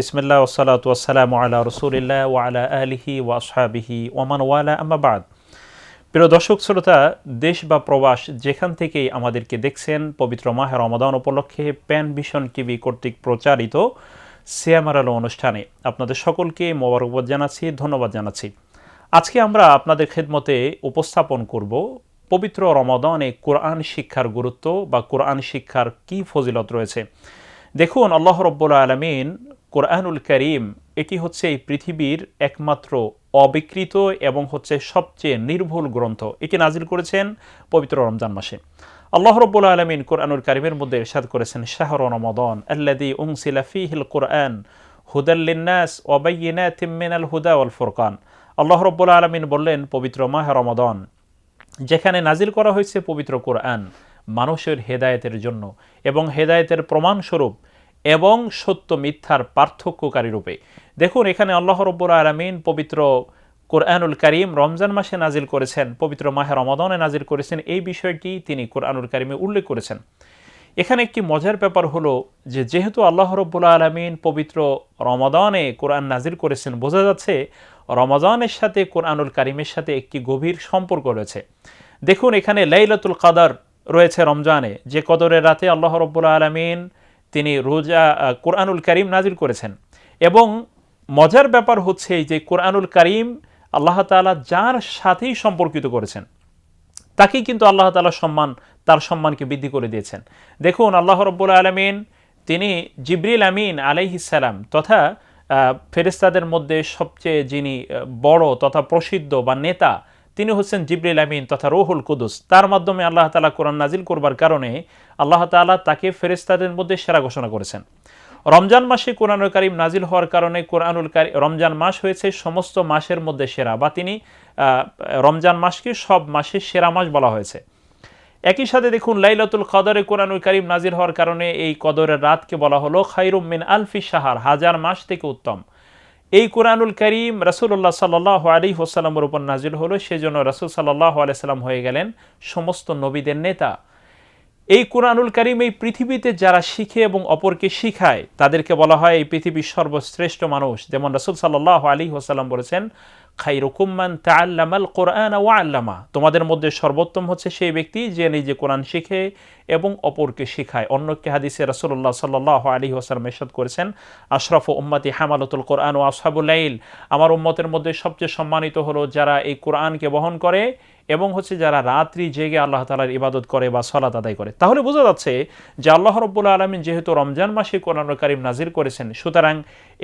বিসমিল্লাহ ওয়াসসালাতু ওয়াসসালামু আলা রাসূলিল্লাহ ওয়া আলা আলিহি ওয়া আসহাবিহি ওয়া মান ওয়ালা আম্মা বাদ। প্রিয় দর্শক শ্রোতা, দেশ বা প্রবাস যেখান থেকেই আমাদেরকে দেখছেন, পবিত্র মাহে রমাদান উপলক্ষে প্যান ভিশন টিভি কর্তৃক প্রচারিত সিয়ামের আলো অনুষ্ঠানে আপনাদের সকলকে মোবারকবাদ জানাচ্ছি, ধন্যবাদ জানাচ্ছি। আজকে আমরা আপনাদের খেদমতে উপস্থাপন করব পবিত্র রমাদানে কোরআন শিক্ষার গুরুত্ব বা কোরআন শিক্ষার কি ফজিলত রয়েছে। দেখুন, আল্লাহ রাব্বুল আলামিন কোরআনুল কারীম এটি হচ্ছে এই পৃথিবীর একমাত্র অবিকৃত এবং হচ্ছে সবচেয়ে নির্ভুল গ্রন্থ। এটি নাজিল করেছেন পবিত্র রমজান মাসে। আল্লাহ রাব্বুল আলামিন কোরআনুল কারীমের মধ্যে ইরশাদ করেছেন, শাহরু রমাদান আল্লাযী উনসিলা ফীহিল কুরআন হুদাল লিন্নাস ওয়া বায়্যিনাতিম মিনাল হুদা ওয়াল ফুরকান। আল্লাহ রাব্বুল আলামিন বললেন, পবিত্র মাহে রমাদান যেখানে নাজিল করা হয়েছে পবিত্র কোরআন মানুষের হেদায়েতের জন্য এবং হেদায়েতের প্রমাণস্বরূপ এবং সত্য মিথ্যার পার্থক্যকারী রূপে। দেখুন, এখানে আল্লাহ রাব্বুল আলামিন পবিত্র কোরআনুল কারীম রমজান মাসে নাজিল করেছেন, পবিত্র মাহে রমাদানে নাজিল করেছেন, এই বিষয়টি তিনি কোরআনুল কারীমে উল্লেখ করেছেন। এখানে একটি মজার ব্যাপার হলো যে যেহেতু আল্লাহ রাব্বুল আলামিন পবিত্র রমাদানে কোরআন নাজিল করেছেন, বোঝা যাচ্ছে রমাদানের সাথে কোরআনুল কারীমের সাথে একটি গভীর সম্পর্ক রয়েছে। দেখুন, এখানে লাইলাতুল কদর রয়েছে রমজানে, যে কদরের রাতে আল্লাহ রাব্বুল আলামিন তিনি কোরআনুল কারীম নাজিল করেছেন। এবং মজার ব্যাপার হচ্ছে এই যে কোরআনুল কারীম আল্লাহ তাআলা যার সাথেই সম্পর্কিত করেছেন তাকেই কিন্তু আল্লাহ তাআলা তার সম্মানকে বৃদ্ধি করে দিয়েছেন। দেখুন, আল্লাহ রাব্বুল আলামিন তিনি জিবরিল আমিন আলাইহিস সালাম তথা ফেরেশতাদের মধ্যে সবচেয়ে যিনি বড় তথা প্রসিদ্ধ বা নেতা, তিনি হচ্ছেন জিবরিল আমিন তথা রূহুল কুদুস। তার মাধ্যমে আল্লাহ তাআলা কোরআন নাজিল করবার কারণে আল্লাহ তাআলা তাকে ফেরেশতাদের মধ্যে সেরা ঘোষণা করেছেন। রমজান মাসে কোরআনুল কারীম নাজিল হওয়ার কারণে রমজান মাস হয়েছে সমস্ত মাসের মধ্যে সেরা, বা তিনি রমজান মাসকে সব মাসের সেরা মাস বলা হয়েছে। একই সাথে দেখুন, লাইলাতুল কদরে কোরআনুল কারীম নাজিল হওয়ার কারণে এই কদরের রাতকে বলা হলো খায়রুম মিন আলফি শাহর, হাজার মাস থেকে উত্তম। এই কোরআনুল কারীম রাসূলুল্লাহ সাল্লাল্লাহু আলাইহি ওয়াসাল্লামের উপর নাজিল হলো, সেজন্য রাসূল সাল্লাল্লাহু আলাইহি ওয়াসাল্লাম হয়ে গেলেন সমস্ত নবীদের নেতা। এই কোরআনুল কারীম এই পৃথিবীতে যারা শিখে এবং অপরকে শিখায় তাদেরকে বলা হয় এই পৃথিবীর সর্বশ্রেষ্ঠ মানুষ। যেমন রাসূল সাল্লাল্লাহু আলাইহি ওয়াসাল্লাম বলেছেন, খায়রুকুম মান তাআল্লামাল কুরআন ওয়া আল্লামা, তোমাদের মধ্যে সর্বোত্তম হচ্ছে সেই ব্যক্তি যে নিজে কোরআন শিখে এবং অপরকে শিখায়। অন্য একটি হাদিসে রাসূলুল্লাহ সাল্লাল্লাহু আলাইহি ওয়াসাল্লাম ইরশাদ করেছেন, আশরাফু উম্মতি হামালাতুল কুরআন ওয়া আসহাবুল লাইল, আমার উম্মতের মধ্যে সবচেয়ে সম্মানিত হলো যারা এই কোরআনকে বহন করে এবং হচ্ছে যারা রাত্রি জেগে আল্লাহ তাআলার ইবাদত করে বা সালাত আদায় করে। তাহলে বোঝা যাচ্ছে যে আল্লাহ রাব্বুল আলামিন যেহেতু রমজান মাসে কোরআনুল কারীম নাজিল করেছেন, সুতরাং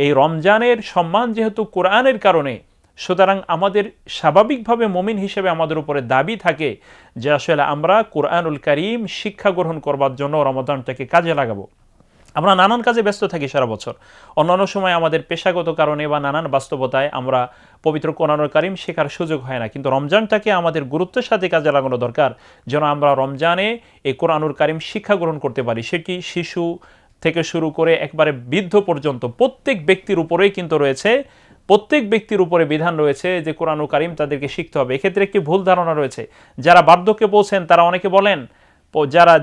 এই রমজানের সম্মান যেহেতু কোরআনের কারণে, সুতরাং আমাদের স্বাভাবিকভাবে মুমিন হিসেবে আমাদের উপরে দাবি থাকে যে আসলে আমরা কোরআনুল কারীম শিক্ষা গ্রহণ করবার জন্য রমাদানটাকে কাজে লাগাবো। আমরা নানান কাজে ব্যস্ত থাকি সারা বছর, অন্যান্য সময় আমাদের পেশাগত কারণে বা নানান বাস্তবতায় আমরা পবিত্র কোরআনুল কারীম শেখার সুযোগ হয় না, কিন্তু রমজানটাকে আমাদের গুরুত্বের সাথে কাজে লাগানো দরকার যেন আমরা রমজানে এই কোরআনুল কারীম শিক্ষা গ্রহণ করতে পারি। সেটি শিশু থেকে শুরু করে একবারে বৃদ্ধ পর্যন্ত প্রত্যেক ব্যক্তির উপরেই কিন্তু রয়েছে, প্রত্যেক ব্যক্তির উপরে বিধান রয়েছে যে কোরআনুল কারীম তাদেরকে শিখতে হবে। এক্ষেত্রে একটি ভুল ধারণা রয়েছে, যারা বার্ধক্যে পৌঁছেন তারা অনেকে বলেন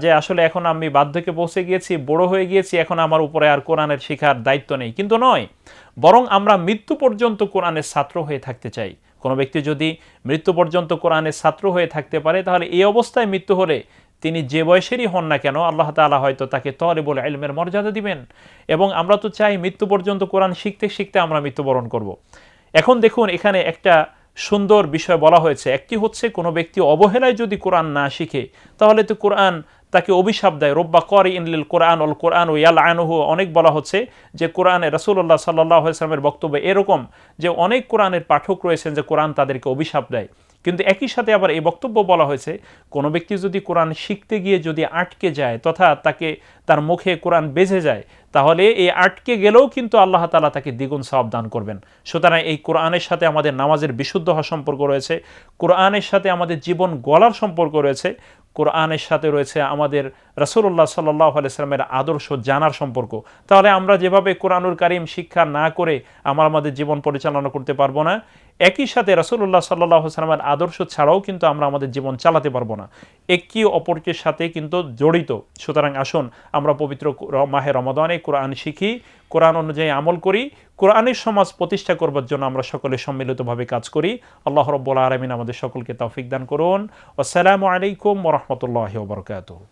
যে আসলে এখন আমি বার্ধক্যে পৌঁছে গিয়েছি, বড় হয়ে গিয়েছি, এখন আমার উপরে আর কোরআনের শিখার দায়িত্ব নেই। কিন্তু নয়, বরং আমরা মৃত্যু পর্যন্ত কোরআনের ছাত্র হয়ে থাকতে চাই। কোনো ব্যক্তি যদি মৃত্যু পর্যন্ত কোরআনের ছাত্র হয়ে থাকতে পারে, তাহলে এই অবস্থায় মৃত্যু হলে তিনি যে বয়সেরই হন না কেন, আল্লাহ তাআলা হয়তো তাকে তালিবুল ইলমের মর্যাদা দিবেন। এবং আমরা তো চাই মৃত্যু পর্যন্ত কোরআন শিখতে শিখতে আমরা মৃত্যুবরণ করব। এখন দেখুন, এখানে একটা সুন্দর বিষয় বলা হয়েছে। একটি হচ্ছে, কোনো ব্যক্তি অবহেলায় যদি কোরআন না শিখে তাহলে তো কোরআন তাকে অভিশাপ দেয়। রব্বা করিইন লিল কোরআন ওয়াল কোরআন ইয়ালআনুহু, অনেক বলা হচ্ছে যে কোরআনে রাসূলুল্লাহ সাল্লাল্লাহু আলাইহি ওয়াসাল্লামের বক্তব্য এরকম যে অনেক কোরআনের পাঠক রয়েছেন যে কোরআন তাদেরকে অভিশাপ দেয়। কিন্তু একই সাথে আবার এই বক্তব্য বলা হয়েছে, কোনো ব্যক্তি যদি কোরআন শিখতে গিয়ে যদি আটকে যায় তথা তার মুখে কোরআন বেজে যায়, তাহলে এই আটকে গেলেও কিন্তু আল্লাহ তাআলা তাকে দ্বিগুণ সওয়াব দান করবেন। সুতরাং এই কোরআনের সাথে আমাদের নামাজের বিশুদ্ধ হওয়ার সম্পর্ক রয়েছে, কোরআনের সাথে আমাদের জীবন গড়ার সম্পর্ক রয়েছে, কোরআনের সাথে রয়েছে আমাদের রাসূলুল্লাহ সাল্লাল্লাহু আলাইহি ওয়াসাল্লামের আদর্শ জানার সম্পর্ক। তাহলে আমরা যেভাবে কোরআনুল কারীম শিক্ষা না করে আমাদের জীবন পরিচালনা করতে পারবো না, একই সাথে রাসূলুল্লাহ সাল্লাল্লাহু আলাইহি ওয়াসাল্লামের আদর্শ ছাড়াও কিন্তু আমরা আমাদের জীবন চালাতে পারবো না, একে অপরকের সাথে কিন্তু জড়িত। সুতরাং আসুন আমরা পবিত্র মাহে রমাদানে কোরআন শিখি, কোরআন অনুযায়ী আমল করি, কোরআনের সমাজ প্রতিষ্ঠা করবার জন্য আমরা সকলে সম্মিলিতভাবে কাজ করি। আল্লাহ রাব্বুল আলামিন আমাদের সকলকে তৌফিক দান করুন। আসসালামু আলাইকুম ওয়া রাহমাতুল্লাহি ওয়া বারাকাতুহু।